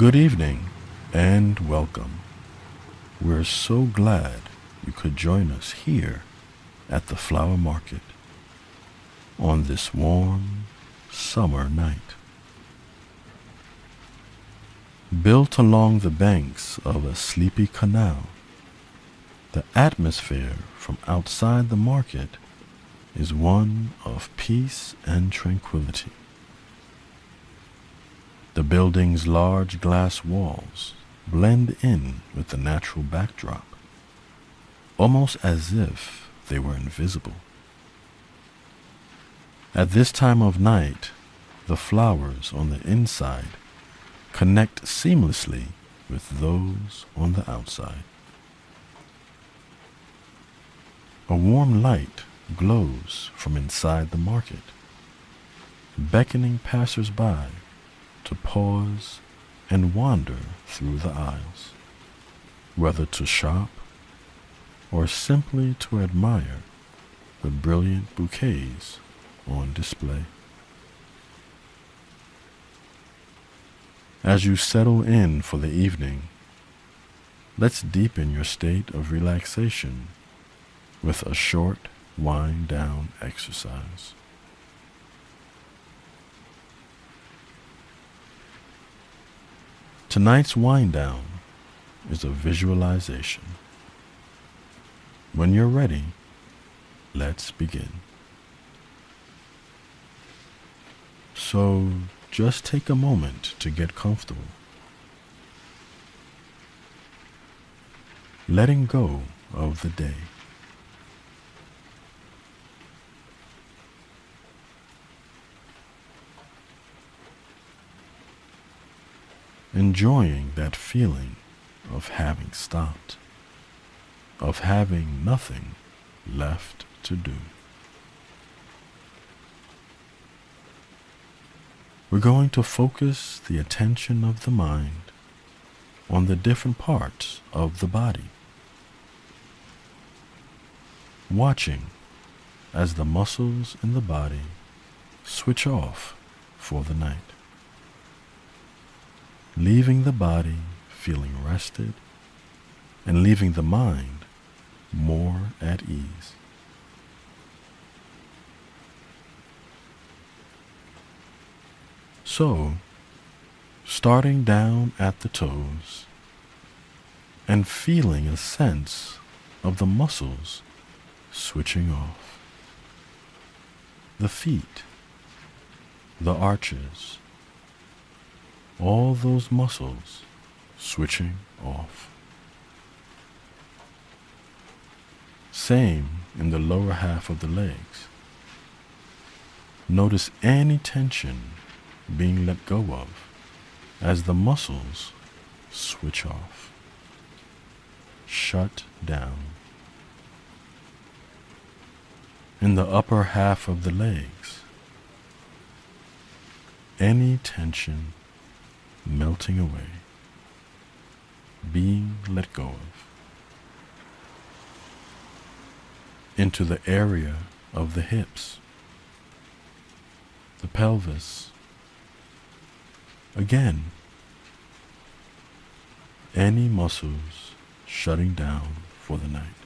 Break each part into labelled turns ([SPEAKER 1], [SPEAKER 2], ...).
[SPEAKER 1] Good evening and welcome. We're so glad you could join us here at the flower market on this warm summer night. Built along the banks of a sleepy canal, the atmosphere from outside the market is one of peace and tranquility. The building's large glass walls blend in with the natural backdrop, almost as if they were invisible. At this time of night, the flowers on the inside connect seamlessly with those on the outside. A warm light glows from inside the market, beckoning passers-by to pause and wander through the aisles, whether to shop or simply to admire the brilliant bouquets on display. As you settle in for the evening, let's deepen your state of relaxation with a short wind-down exercise. Tonight's wind-down is a visualization. When you're ready, let's begin. So just take a moment to get comfortable. Letting go of the day. Enjoying that feeling of having stopped, of having nothing left to do. We're going to focus the attention of the mind on the different parts of the body, watching as the muscles in the body switch off for the night, leaving the body feeling rested and leaving the mind more at ease. So, starting down at the toes and feeling a sense of the muscles switching off. The feet, the arches, all those muscles switching off. Same in the lower half of the legs. Notice any tension being let go of as the muscles switch off, shut down. In the upper half of the legs, any tension melting away, being let go of. Into the area of the hips, the pelvis. Again, any muscles shutting down for the night.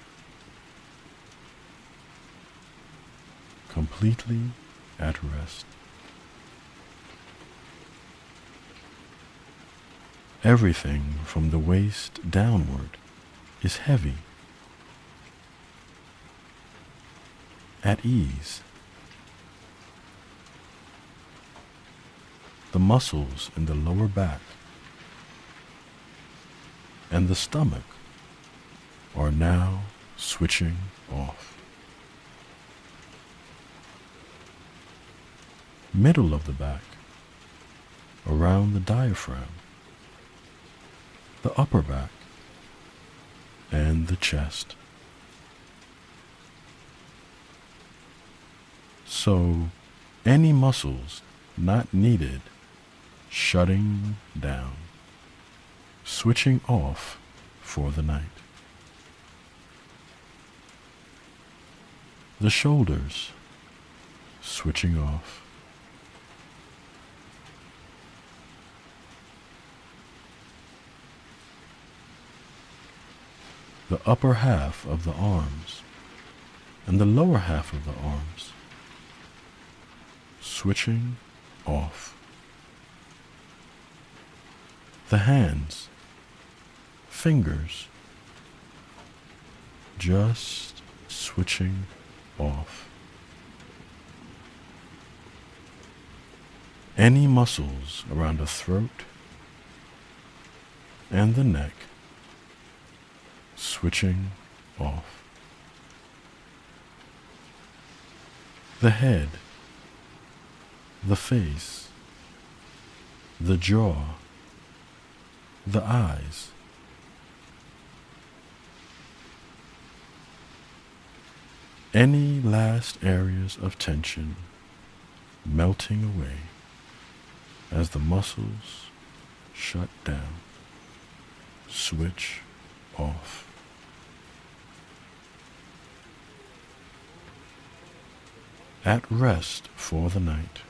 [SPEAKER 1] Completely at rest. Everything from the waist downward is heavy, at ease. The muscles in the lower back and the stomach are now switching off. Middle of the back, around the diaphragm, the upper back, and the chest. So, any muscles not needed shutting down, switching off for the night. The shoulders switching off. the upper half of the arms and the lower half of the arms, switching off. The hands, fingers, just switching off. Any muscles around the throat and the neck, switching off. The head, the face, the jaw, the eyes. Any last areas of tension melting away as the muscles shut down, switch off. At rest for the night.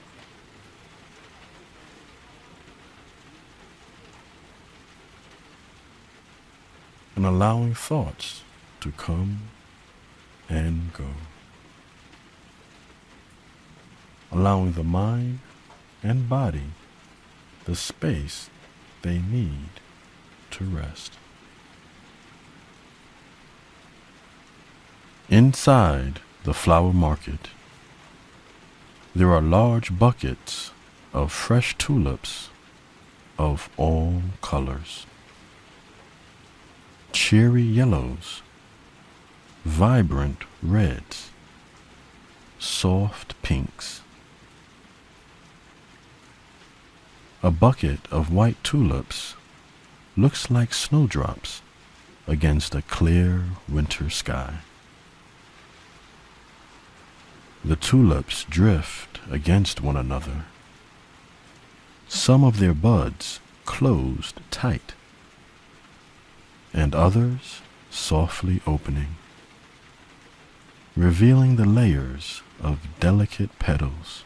[SPEAKER 1] And allowing thoughts to come and go. Allowing the mind and body the space they need to rest. Inside the flower market, there are large buckets of fresh tulips of all colors. Cheery yellows, vibrant reds, soft pinks. A bucket of white tulips looks like snowdrops against a clear winter sky. The tulips drift against one another, some of their buds closed tight, and others softly opening, revealing the layers of delicate petals.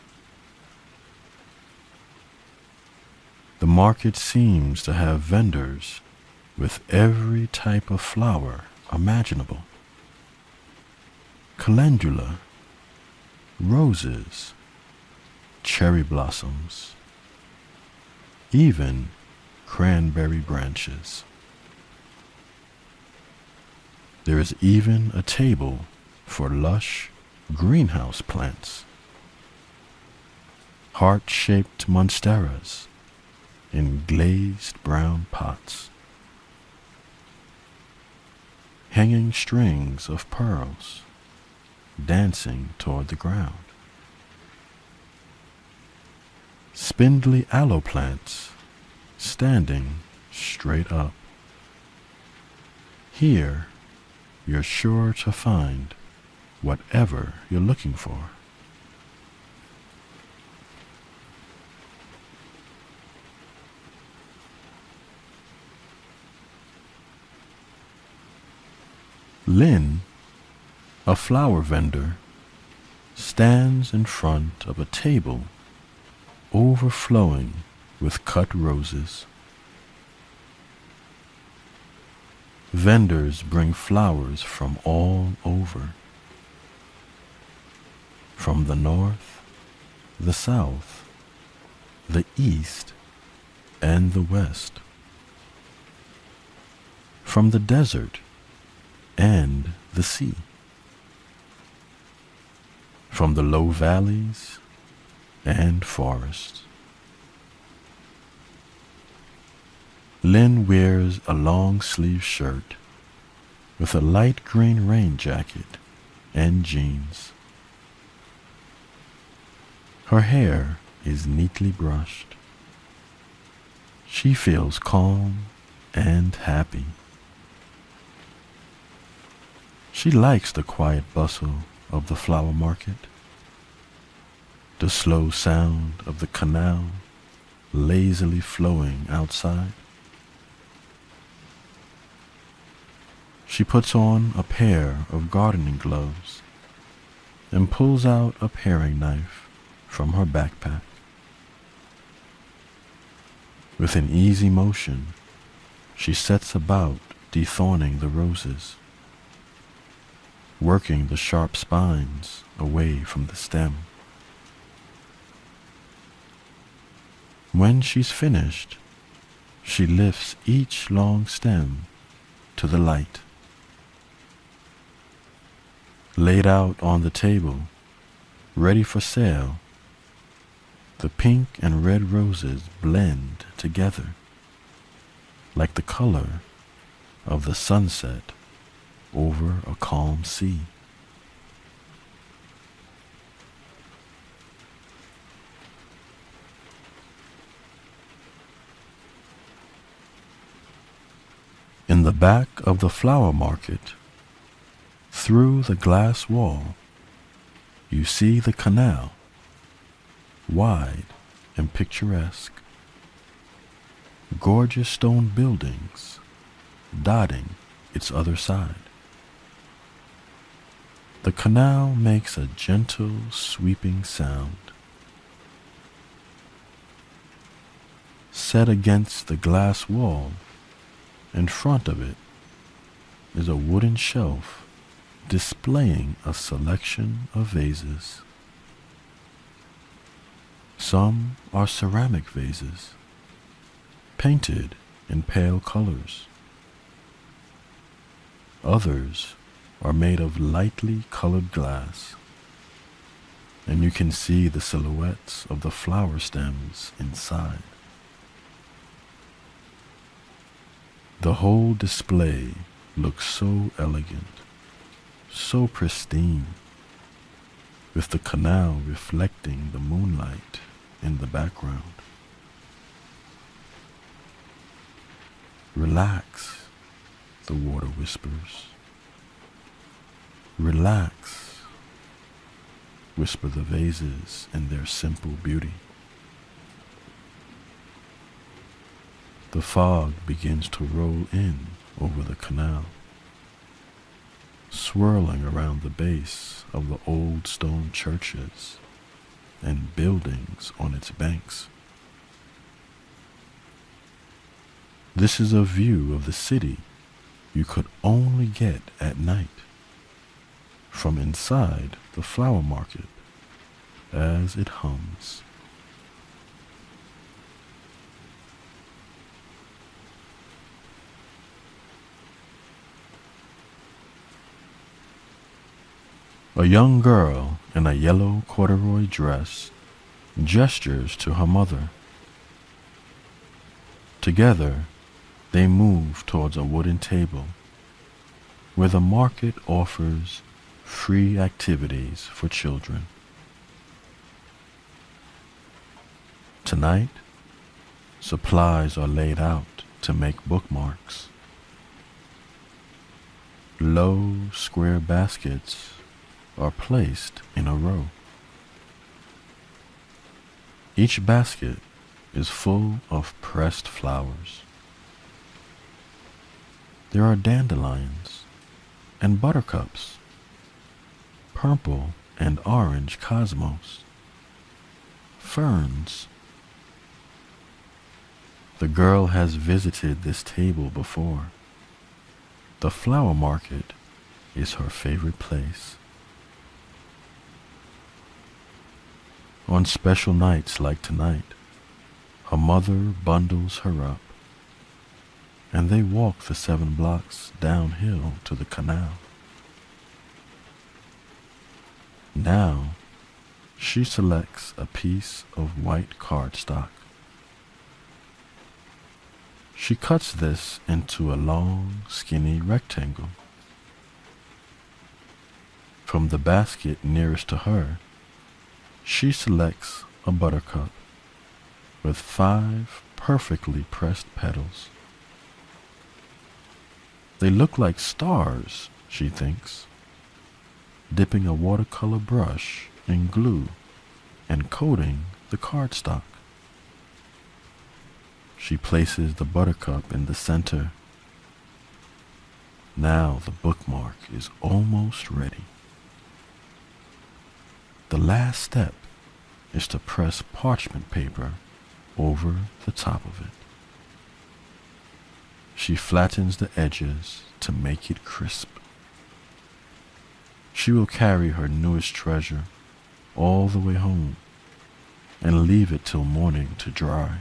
[SPEAKER 1] The market seems to have vendors with every type of flower imaginable. Calendula, roses, cherry blossoms, even cranberry branches. There is even a table for lush greenhouse plants, heart-shaped monsteras in glazed brown pots, hanging strings of pearls dancing toward the ground, spindly aloe plants standing straight up. Here, you're sure to find whatever you're looking for. Lynn, a flower vendor, stands in front of a table overflowing with cut roses. Vendors bring flowers from all over, from the north, the south, the east, and the west, from the desert and the sea, from the low valleys and forests. Lynn wears a long-sleeved shirt with a light green rain jacket and jeans. Her hair is neatly brushed. She feels calm and happy. She likes the quiet bustle of the flower market, the slow sound of the canal lazily flowing outside. She puts on a pair of gardening gloves and pulls out a paring knife from her backpack. With an easy motion, she sets about dethorning the roses working the sharp spines away from the stem. When she's finished, she lifts each long stem to the light. Laid out on the table, ready for sale, the pink and red roses blend together like the color of the sunset over a calm sea. In the back of the flower market, through the glass wall, you see the canal, wide and picturesque. Gorgeous stone buildings dotting its other side. The canal makes a gentle, sweeping sound. Set against the glass wall, in front of it, is a wooden shelf displaying a selection of vases. Some are ceramic vases, painted in pale colors. Others are made of lightly colored glass, and you can see the silhouettes of the flower stems inside. The whole display looks so elegant, so pristine, with the canal reflecting the moonlight in the background. Relax, the water whispers. Relax, whisper the vases in their simple beauty. The fog begins to roll in over the canal, swirling around the base of the old stone churches and buildings on its banks. This is a view of the city you could only get at night, from inside the flower market as it hums. A young girl in a yellow corduroy dress gestures to her mother. Together, they move towards a wooden table where the market offers free activities for children. Tonight, supplies are laid out to make bookmarks. Low, square baskets are placed in a row. Each basket is full of pressed flowers. There are dandelions and buttercups, purple and orange cosmos, ferns. The girl has visited this table before. The flower market is her favorite place. On special nights like tonight, her mother bundles her up, and they walk the 7 blocks downhill to the canal. Now, she selects a piece of white cardstock. She cuts this into a long, skinny rectangle. From the basket nearest to her, she selects a buttercup with 5 perfectly pressed petals. They look like stars, she thinks, dipping a watercolor brush in glue and coating the cardstock. She places the buttercup in the center. Now the bookmark is almost ready. The last step is to press parchment paper over the top of it. She flattens the edges to make it crisp. She will carry her newest treasure all the way home and leave it till morning to dry.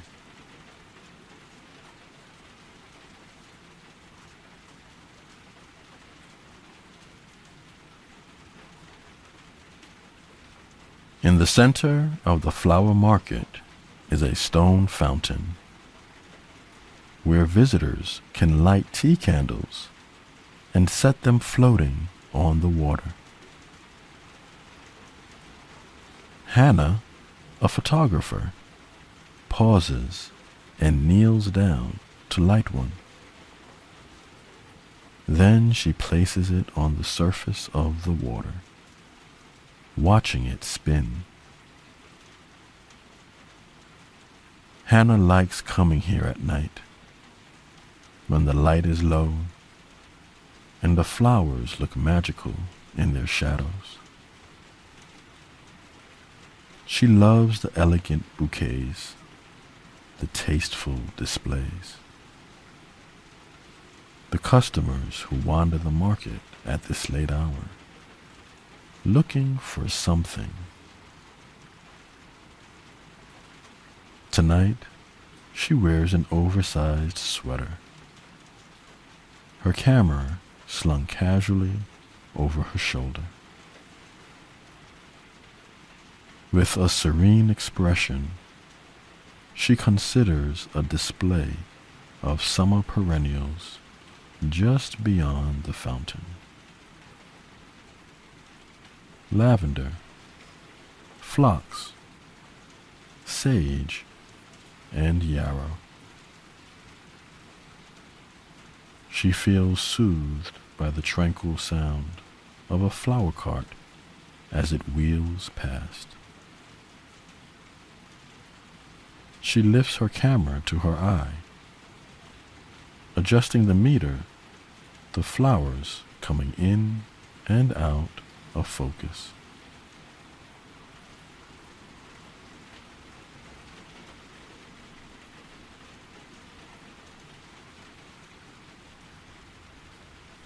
[SPEAKER 1] In the center of the flower market is a stone fountain where visitors can light tea candles and set them floating on the water. Hannah, a photographer, pauses and kneels down to light one. Then she places it on the surface of the water, watching it spin. Hannah likes coming here at night, when the light is low and the flowers look magical in their shadows. She loves the elegant bouquets, the tasteful displays. The customers who wander the market at this late hour, looking for something. Tonight, she wears an oversized sweater, her camera slung casually over her shoulder. With a serene expression, she considers a display of summer perennials just beyond the fountain. Lavender, phlox, sage, and yarrow. She feels soothed by the tranquil sound of a flower cart as it wheels past. She lifts her camera to her eye, adjusting the meter, the flowers coming in and out of focus.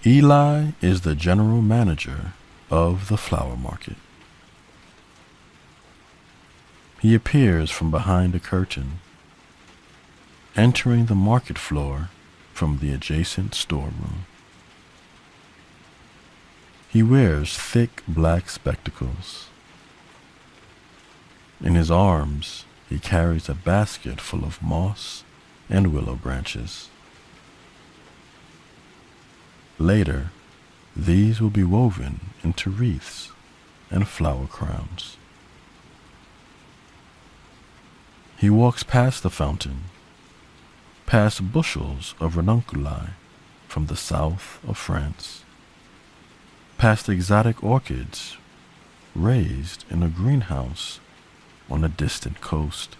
[SPEAKER 1] Eli is the general manager of the flower market. He appears from behind a curtain, entering the market floor from the adjacent storeroom. He wears thick black spectacles. In his arms, he carries a basket full of moss and willow branches. Later, these will be woven into wreaths and flower crowns. He walks past the fountain, past bushels of ranunculi from the south of France, past exotic orchids raised in a greenhouse on a distant coast.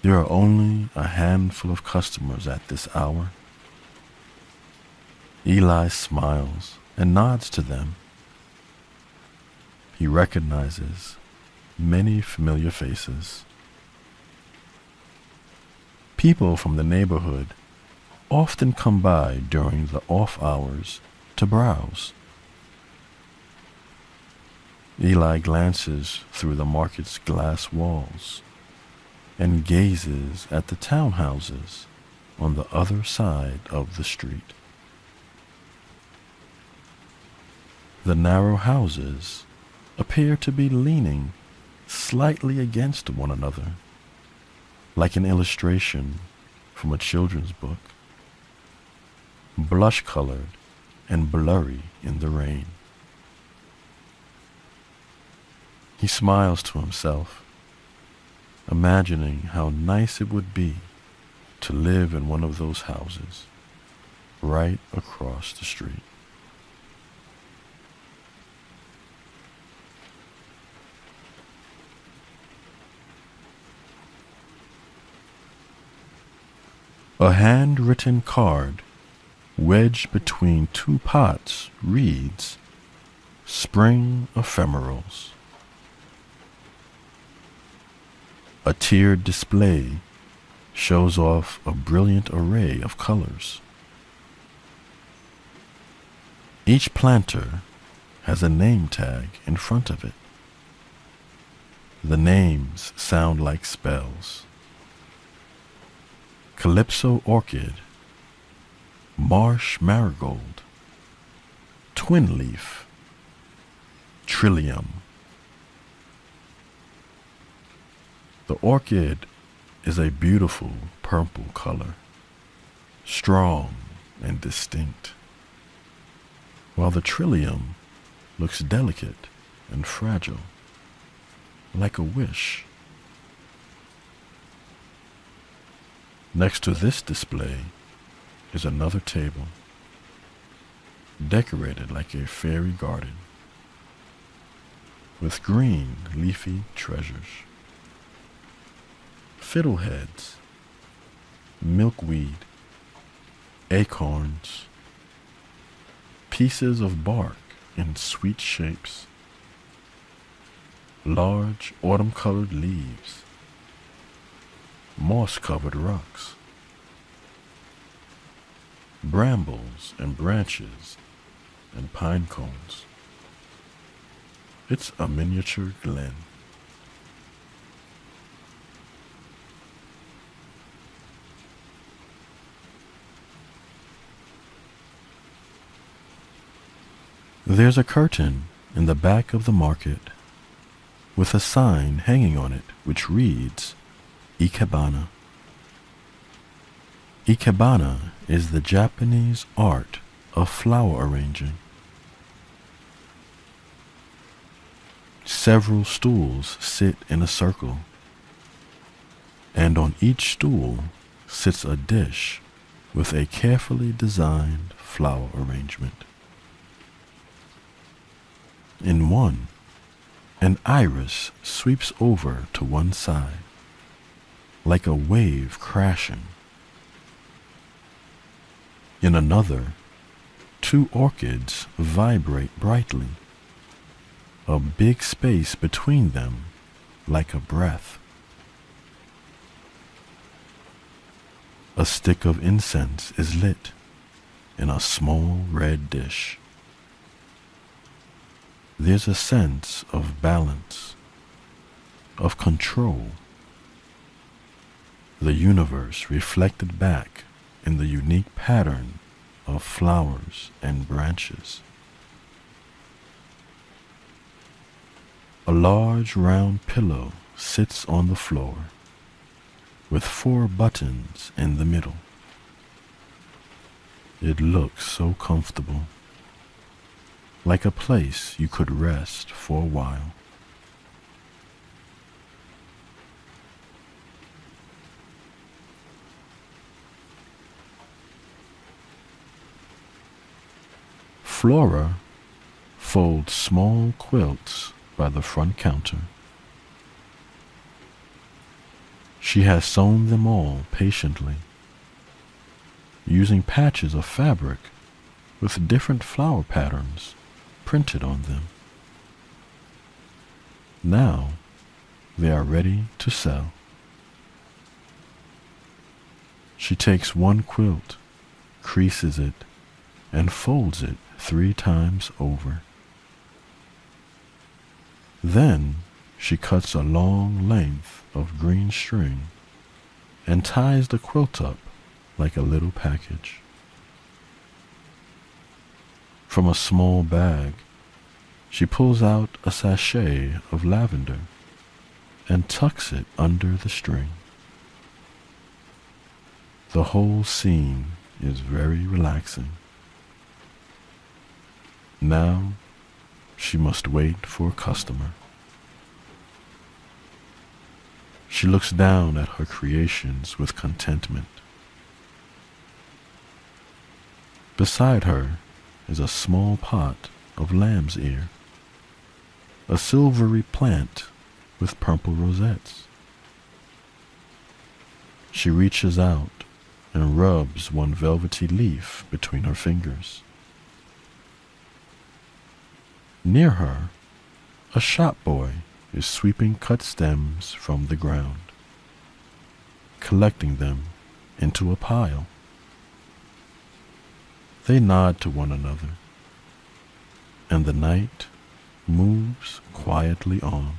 [SPEAKER 1] There are only a handful of customers at this hour. Eli smiles and nods to them. He recognizes many familiar faces. People from the neighborhood often come by during the off hours to browse. Eli glances through the market's glass walls and gazes at the townhouses on the other side of the street. The narrow houses appear to be leaning slightly against one another, like an illustration from a children's book, blush-colored and blurry in the rain. He smiles to himself, imagining how nice it would be to live in one of those houses right across the street. A handwritten card wedged between two pots reads, "Spring Ephemerals." A tiered display shows off a brilliant array of colors. Each planter has a name tag in front of it. The names sound like spells. Calypso orchid, marsh marigold, twin leaf, trillium. The orchid is a beautiful purple color, strong and distinct, while the trillium looks delicate and fragile, like a wish. Next to this display is another table, decorated like a fairy garden, with green leafy treasures. Fiddleheads, milkweed, acorns, pieces of bark in sweet shapes, large autumn-colored leaves, moss-covered rocks, brambles and branches and pine cones. It's a miniature glen. There's a curtain in the back of the market with a sign hanging on it which reads, Ikebana. Ikebana is the Japanese art of flower arranging. Several stools sit in a circle, and on each stool sits a dish with a carefully designed flower arrangement. In one, an iris sweeps over to one side, like a wave crashing. In another, two orchids vibrate brightly, a big space between them like a breath. A stick of incense is lit in a small red dish. There's a sense of balance, of control. The universe reflected back in the unique pattern of flowers and branches. A large round pillow sits on the floor with 4 buttons in the middle. It looks so comfortable, like a place you could rest for a while. Flora folds small quilts by the front counter. She has sewn them all patiently, using patches of fabric with different flower patterns printed on them. Now they are ready to sell. She takes one quilt, creases it, and folds it 3 times over. Then she cuts a long length of green string and ties the quilt up like a little package. From a small bag, she pulls out a sachet of lavender and tucks it under the string. The whole scene is very relaxing. Now she must wait for a customer. She looks down at her creations with contentment. Beside her is a small pot of lamb's ear, a silvery plant with purple rosettes. She reaches out and rubs one velvety leaf between her fingers. Near her, a shop boy is sweeping cut stems from the ground, collecting them into a pile. They nod to one another and the night moves quietly on.